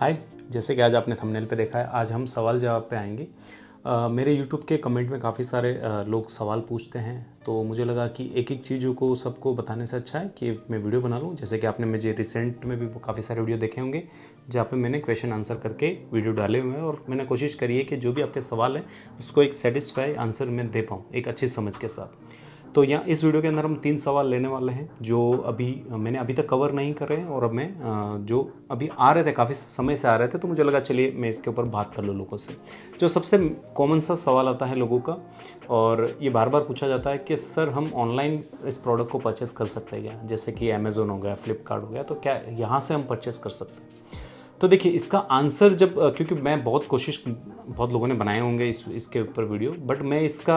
हाय, जैसे कि आज आपने थंबनेल पे देखा है, आज हम सवाल जवाब पे आएंगे। मेरे यूट्यूब के कमेंट में काफ़ी सारे लोग सवाल पूछते हैं, तो मुझे लगा कि एक एक चीज़ों को सबको बताने से अच्छा है कि मैं वीडियो बना लूँ। जैसे कि आपने मुझे रिसेंट में भी काफ़ी सारे वीडियो देखे होंगे जहाँ पे मैंने क्वेश्चन आंसर करके वीडियो डाले हुए हैं, और मैंने कोशिश करी है कि जो भी आपके सवाल हैं उसको एक सेटिस्फाई आंसर मैं दे पाऊँ एक अच्छी समझ के साथ। तो यहाँ इस वीडियो के अंदर हम 3 सवाल लेने वाले हैं जो मैंने अभी तक कवर नहीं करे हैं, और अब मैं जो अभी आ रहे थे, काफ़ी समय से आ रहे थे, तो मुझे लगा चलिए मैं इसके ऊपर बात कर लूँ लोगों से। जो सबसे कॉमन सा सवाल आता है लोगों का, और ये बार बार पूछा जाता है कि सर हम ऑनलाइन इस प्रोडक्ट को परचेस कर सकते हैं क्या? जैसे कि अमेज़ोन हो गया, फ्लिपकार्ट हो गया, तो क्या यहाँ से हम परचेस कर सकते हैं? तो देखिए, इसका आंसर जब क्योंकि मैं बहुत लोगों ने बनाए होंगे इसके ऊपर वीडियो, बट मैं इसका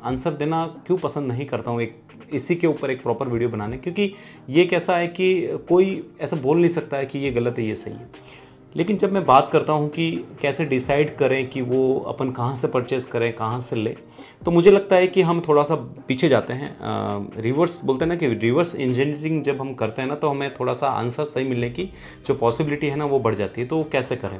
आंसर देना क्यों पसंद नहीं करता हूँ इसी के ऊपर एक प्रॉपर वीडियो बनाने, क्योंकि ये कैसा है कि कोई ऐसा बोल नहीं सकता है कि ये गलत है ये सही है। लेकिन जब मैं बात करता हूँ कि कैसे डिसाइड करें कि वो अपन कहाँ से परचेस करें, कहाँ से लें, तो मुझे लगता है कि हम थोड़ा सा पीछे जाते हैं। रिवर्स बोलते हैं ना कि रिवर्स इंजीनियरिंग जब हम करते हैं ना, तो हमें थोड़ा सा आंसर सही मिलने की जो पॉसिबिलिटी है ना वो बढ़ जाती है। तो वो कैसे करें?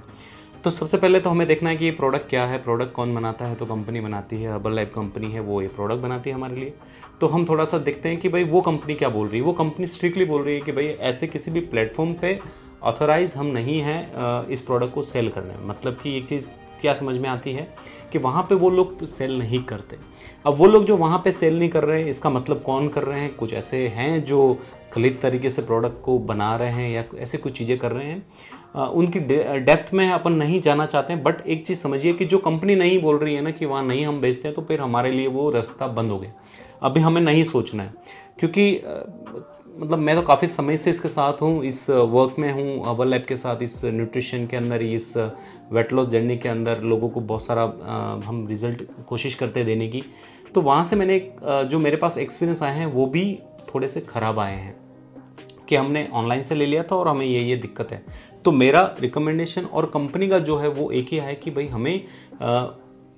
तो सबसे पहले तो हमें देखना है कि ये प्रोडक्ट क्या है, प्रोडक्ट कौन बनाता है। तो कंपनी बनाती है, हर्बल लाइफ कंपनी है, वो ये प्रोडक्ट बनाती है हमारे लिए। तो हम थोड़ा सा देखते हैं कि भाई वो कंपनी क्या बोल रही है। वो कंपनी स्ट्रिक्टली बोल रही है कि भाई ऐसे किसी भी प्लेटफॉर्म पे ऑथराइज हम नहीं हैं इस प्रोडक्ट को सेल करने में। मतलब कि एक चीज़ क्या समझ में आती है कि वहाँ पे वो लोग सेल नहीं करते। अब वो लोग जो वहाँ पे सेल नहीं कर रहे हैं, इसका मतलब कौन कर रहे हैं? कुछ ऐसे हैं जो गलत तरीके से प्रोडक्ट को बना रहे हैं या ऐसे कुछ चीज़ें कर रहे हैं। उनकी डेप्थ में अपन नहीं जाना चाहते हैं। बट एक चीज़ समझिए कि जो कंपनी नहीं बोल रही है ना कि वहाँ नहीं हम बेचते हैं, तो फिर हमारे लिए वो रास्ता बंद हो गया। अभी हमें नहीं सोचना है, क्योंकि मतलब मैं तो काफ़ी समय से इसके साथ हूँ, इस वर्क में हूँ, हर्बल लाइफ के साथ, इस न्यूट्रिशन के अंदर, इस वेट लॉस जर्नी के अंदर लोगों को बहुत सारा हम रिजल्ट कोशिश करते हैं देने की। तो वहाँ से मैंने जो मेरे पास एक्सपीरियंस आए हैं वो भी थोड़े से ख़राब आए हैं कि हमने ऑनलाइन से ले लिया था और हमें ये दिक्कत है। तो मेरा रिकमेंडेशन और कंपनी का जो है वो एक ही है कि भाई हमें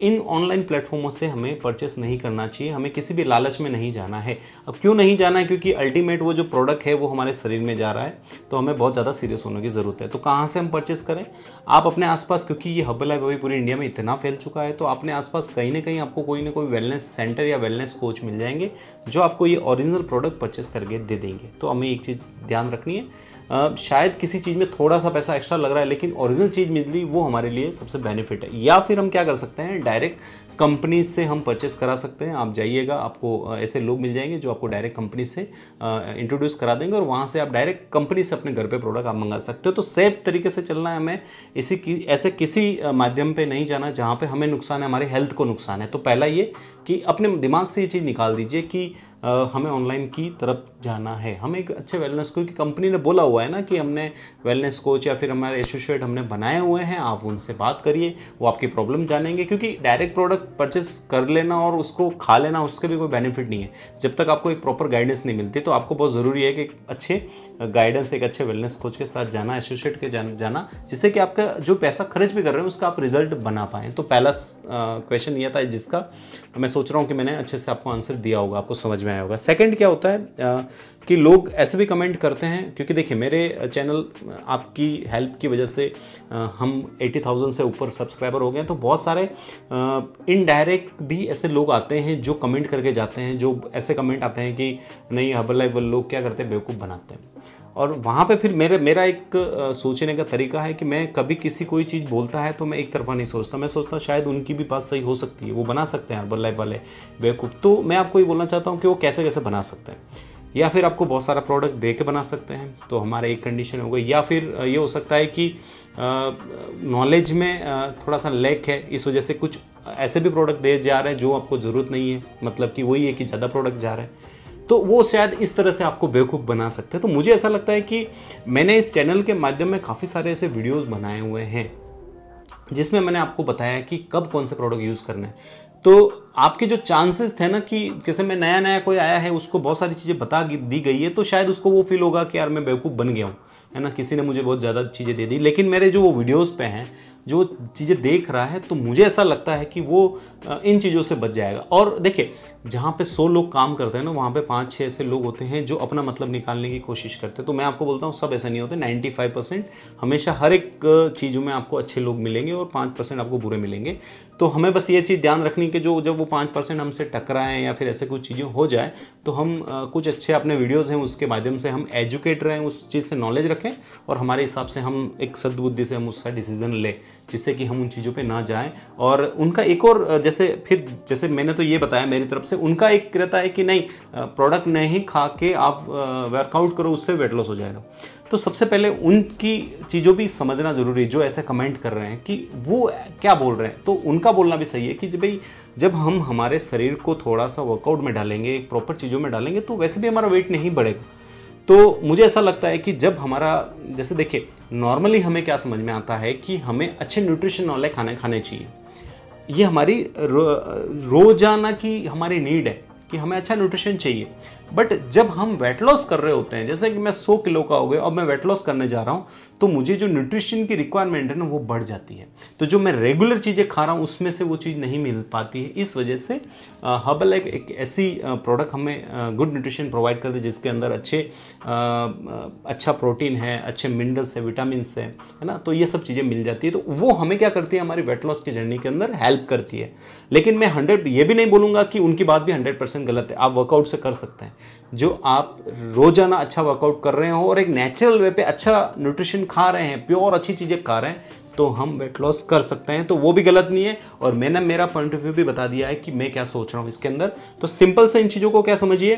इन ऑनलाइन प्लेटफॉर्मों से हमें परचेस नहीं करना चाहिए, हमें किसी भी लालच में नहीं जाना है। अब क्यों नहीं जाना है? क्योंकि अल्टीमेट वो जो प्रोडक्ट है वो हमारे शरीर में जा रहा है, तो हमें बहुत ज़्यादा सीरियस होने की ज़रूरत है। तो कहाँ से हम परचेस करें? आप अपने आसपास, क्योंकि ये हर्बल लाइफ अभी पूरी इंडिया में इतना फैल चुका है, तो अपने आसपास कहीं ना कहीं आपको कोई ना कोई वेलनेस सेंटर या वेलनेस कोच मिल जाएंगे जो आपको ये ओरिजिनल प्रोडक्ट परचेस करके दे देंगे। तो हमें एक चीज़ ध्यान रखनी है, शायद किसी चीज़ में थोड़ा सा पैसा एक्स्ट्रा लग रहा है, लेकिन ओरिजिनल चीज़ मिली वो हमारे लिए सबसे बेनिफिट है। या फिर हम क्या कर सकते हैं, डायरेक्ट कंपनी से हम परचेस करा सकते हैं। आप जाइएगा, आपको ऐसे लोग मिल जाएंगे जो आपको डायरेक्ट कंपनी से इंट्रोड्यूस करा देंगे, और वहाँ से आप डायरेक्ट कंपनी से अपने घर पे प्रोडक्ट आप मंगा सकते हो। तो सेफ तरीके से चलना है हमें, ऐसे किसी माध्यम पे नहीं जाना जहाँ पे हमें नुकसान है, हमारे हेल्थ को नुकसान है। तो पहला ये कि अपने दिमाग से ये चीज़ निकाल दीजिए कि हमें ऑनलाइन की तरफ जाना है। हमें एक अच्छे वेलनेस कोच की कंपनी ने बोला हुआ है ना कि हमने वेलनेस कोच या फिर हमारे एसोसिएट हमने बनाए हुए हैं, आप उनसे बात करिए, वो आपकी प्रॉब्लम जानेंगे। क्योंकि डायरेक्ट प्रोडक्ट परचेस कर लेना और उसको खा लेना, उसके भी कोई बेनिफिट नहीं है जब तक आपको एक प्रॉपर गाइडेंस नहीं मिलती। तो आपको बहुत ज़रूरी है कि अच्छे गाइडेंस, एक अच्छे वेलनेस कोच के साथ जाना, एसोसिएट के जाना, जिससे कि आपका जो पैसा खर्च भी कर रहे हैं उसका आप रिजल्ट बना पाएँ। तो पहला क्वेश्चन ये था जिसका मैं सोच रहा हूँ कि मैंने अच्छे से आपको आंसर दिया होगा, आपको समझ में आया होगा। सेकंड क्या होता है कि लोग ऐसे भी कमेंट करते हैं, क्योंकि देखिए मेरे चैनल आपकी हेल्प की वजह से हम 80,000 से ऊपर सब्सक्राइबर हो गए हैं। तो बहुत सारे इनडायरेक्ट भी ऐसे लोग आते हैं जो कमेंट करके जाते हैं, जो ऐसे कमेंट आते हैं कि नहीं, हर्बल लाइफ वाले लोग क्या करते हैं, बेवकूफ़ बनाते हैं। और वहाँ पे फिर मेरा एक सोचने का तरीका है कि मैं कभी किसी कोई चीज़ बोलता है तो मैं एक तरफा नहीं सोचता। मैं सोचता शायद उनकी भी बात सही हो सकती है, वो बना सकते हैं हर्बल लाइफ वाले बेवकूफ़। तो मैं आपको ये बोलना चाहता हूँ कि वो कैसे कैसे बना सकते हैं। या फिर आपको बहुत सारा प्रोडक्ट दे के बना सकते हैं, तो हमारे एक कंडीशन हो गई। या फिर ये हो सकता है कि नॉलेज में थोड़ा सा लैक है, इस वजह से कुछ ऐसे भी प्रोडक्ट दे जा रहे हैं जो आपको ज़रूरत नहीं है, मतलब कि वही है कि ज़्यादा प्रोडक्ट जा रहे हैं। तो वो शायद इस तरह से आपको बेवकूफ़ बना सकते हैं। तो मुझे ऐसा लगता है कि मैंने इस चैनल के माध्यम में काफ़ी सारे ऐसे वीडियोस बनाए हुए हैं जिसमें मैंने आपको बताया कि कब कौन से प्रोडक्ट यूज़ करना है। तो आपके जो चांसेस थे ना कि किसी में नया कोई आया है, उसको बहुत सारी चीज़ें बता दी गई है, तो शायद उसको वो फील होगा कि यार मैं बेवकूफ़ बन गया हूँ, है ना, किसी ने मुझे बहुत ज़्यादा चीज़ें दे दी। लेकिन मेरे जो वो वीडियोस पे हैं जो चीज़ें देख रहा है, तो मुझे ऐसा लगता है कि वो इन चीज़ों से बच जाएगा। और देखिए, जहाँ पे 100 लोग काम करते हैं ना, वहाँ पे 5-6 ऐसे लोग होते हैं जो अपना मतलब निकालने की कोशिश करते हैं। तो मैं आपको बोलता हूँ सब ऐसे नहीं होते। 95% हमेशा हर एक चीज़ों में आपको अच्छे लोग मिलेंगे और 5% आपको बुरे मिलेंगे। तो हमें बस ये चीज़ ध्यान रखनी कि जो जब वो 5% हमसे टकराएं या फिर ऐसे कुछ चीज़ें हो जाए, तो हम कुछ अच्छे अपने वीडियोज़ हैं उसके माध्यम से हम एजुकेट रहें, उस चीज़ से नॉलेज रखें और हमारे हिसाब से हम एक सद्बुद्धि से हम उसका डिसीजन लें, जिससे कि हम उन चीज़ों पे ना जाएं। और उनका एक और जैसे मैंने तो ये बताया मेरी तरफ से, उनका एक रहता है कि नहीं, प्रोडक्ट नहीं खा के आप वर्कआउट करो, उससे वेट लॉस हो जाएगा। तो सबसे पहले उनकी चीज़ों भी समझना जरूरी है, जो ऐसे कमेंट कर रहे हैं कि वो क्या बोल रहे हैं। तो उनका बोलना भी सही है कि जब हम हमारे शरीर को थोड़ा सा वर्कआउट में डालेंगे, एक प्रॉपर चीज़ों में डालेंगे, तो वैसे भी हमारा वेट नहीं बढ़ेगा। तो मुझे ऐसा लगता है कि जब हमारा, जैसे देखिए, नॉर्मली हमें क्या समझ में आता है कि हमें अच्छे न्यूट्रिशन वाले खाने खाने चाहिए। ये हमारी रोजाना की हमारी नीड है कि हमें अच्छा न्यूट्रिशन चाहिए। बट जब हम वेट लॉस कर रहे होते हैं, जैसे कि मैं 100 किलो का हो गया और मैं वेट लॉस करने जा रहा हूं, तो मुझे जो न्यूट्रिशन की रिक्वायरमेंट है ना, वो बढ़ जाती है। तो जो मैं रेगुलर चीज़ें खा रहा हूं उसमें से वो चीज़ नहीं मिल पाती है। इस वजह से हर्बल एक ऐसी प्रोडक्ट हमें गुड न्यूट्रिशन प्रोवाइड करती है, जिसके अंदर अच्छा प्रोटीन है, अच्छे मिनरल्स है, विटामिन है ना। तो ये सब चीज़ें मिल जाती है, तो वो हमें क्या करती है, हमारी वेट लॉस की जर्नी के अंदर हेल्प करती है। लेकिन मैं 100 ये भी नहीं बोलूँगा कि उनकी बात भी 100% गलत है। आप वर्कआउट से कर सकते हैं, जो आप रोजाना अच्छा वर्कआउट कर रहे हो और एक नेचुरल वे पे अच्छा न्यूट्रिशन खा रहे हैं, प्योर अच्छी चीजें खा रहे हैं, तो हम वेट लॉस कर सकते हैं। तो वो भी गलत नहीं है। और मैंने मेरा पॉइंट ऑफ व्यू भी बता दिया है कि मैं क्या सोच रहा हूं इसके अंदर। तो सिंपल से इन चीजों को क्या समझिए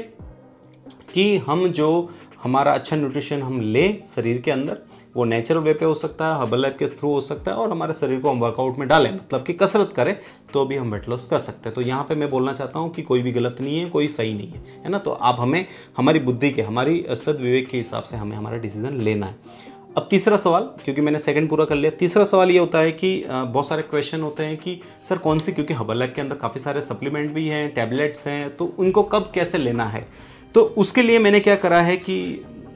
कि हम जो हमारा अच्छा न्यूट्रिशन हम लें शरीर के अंदर, वो नेचुरल वे पे हो सकता है, हर्बल लाइफ के थ्रू हो सकता है, और हमारे शरीर को हम वर्कआउट में डालें, मतलब कि कसरत करें, तो भी हम वेट लॉस कर सकते हैं। तो यहाँ पे मैं बोलना चाहता हूँ कि कोई भी गलत नहीं है, कोई सही नहीं है ना। तो आप हमें हमारी बुद्धि के, हमारी सद्विवेक के हिसाब से हमें हमारा डिसीजन लेना है। अब तीसरा सवाल, क्योंकि मैंने सेकंड पूरा कर लिया, तीसरा सवाल ये होता है कि बहुत सारे क्वेश्चन होते हैं कि सर कौन सी, क्योंकि हर्बल लाइफ के अंदर काफ़ी सारे सप्लीमेंट भी हैं, टैबलेट्स हैं, तो उनको कब कैसे लेना है। तो उसके लिए मैंने क्या करा है कि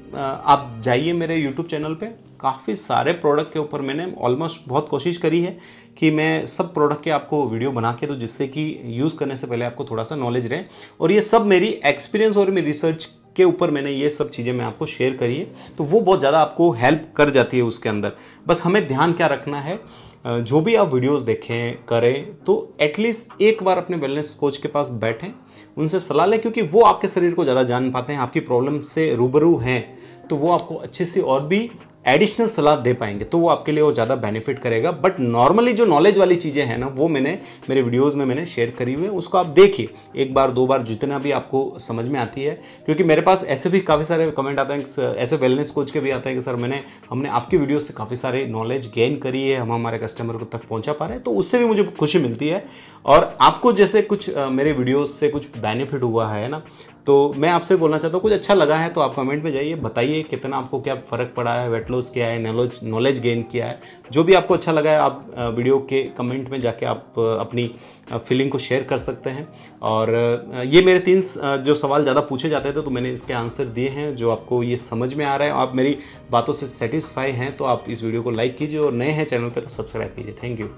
आप जाइए मेरे YouTube चैनल पे, काफ़ी सारे प्रोडक्ट के ऊपर मैंने ऑलमोस्ट बहुत कोशिश करी है कि मैं सब प्रोडक्ट के आपको वीडियो बना के दूं, जिससे कि यूज़ करने से पहले आपको थोड़ा सा नॉलेज रहे। और ये सब मेरी एक्सपीरियंस और मेरी रिसर्च के ऊपर मैंने ये सब चीज़ें मैं आपको शेयर करी है, तो वो बहुत ज़्यादा आपको हेल्प कर जाती है उसके अंदर। बस हमें ध्यान क्या रखना है, जो भी आप वीडियोस देखें करें, तो एटलीस्ट एक बार अपने वेलनेस कोच के पास बैठें, उनसे सलाह लें, क्योंकि वो आपके शरीर को ज़्यादा जान पाते हैं, आपकी प्रॉब्लम से रूबरू हैं, तो वो आपको अच्छे से और भी एडिशनल सलाह दे पाएंगे, तो वो आपके लिए और ज़्यादा बेनिफिट करेगा। बट नॉर्मली जो नॉलेज वाली चीज़ें हैं ना, वो मैंने मेरे वीडियोस में मैंने शेयर करी हुई है, उसको आप देखिए एक बार दो बार, जितना भी आपको समझ में आती है। क्योंकि मेरे पास ऐसे भी काफ़ी सारे कमेंट आते हैं, ऐसे वेलनेस कोच के भी आते हैं कि सर हमने आपकी वीडियो से काफ़ी सारे नॉलेज गेन करी है, हम हमारे कस्टमर को तक पहुँचा पा रहे हैं, तो उससे भी मुझे खुशी मिलती है। और आपको जैसे कुछ मेरे वीडियोस से कुछ बेनिफिट हुआ है ना, तो मैं आपसे बोलना चाहता हूँ, कुछ अच्छा लगा है तो आप कमेंट में जाइए, बताइए कितना आपको क्या फ़र्क पड़ा है, वेट लॉस किया है, नॉलेज गेन किया है। जो भी आपको अच्छा लगा है, आप वीडियो के कमेंट में जाके आप अपनी फीलिंग को शेयर कर सकते हैं। और ये मेरे 3 जो सवाल ज़्यादा पूछे जाते थे, तो मैंने इसके आंसर दिए हैं। जो आपको ये समझ में आ रहा है, आप मेरी बातों से सेटिस्फाई हैं, तो आप इस वीडियो को लाइक कीजिए, और नए हैं चैनल पर तो सब्सक्राइब कीजिए। Thank you.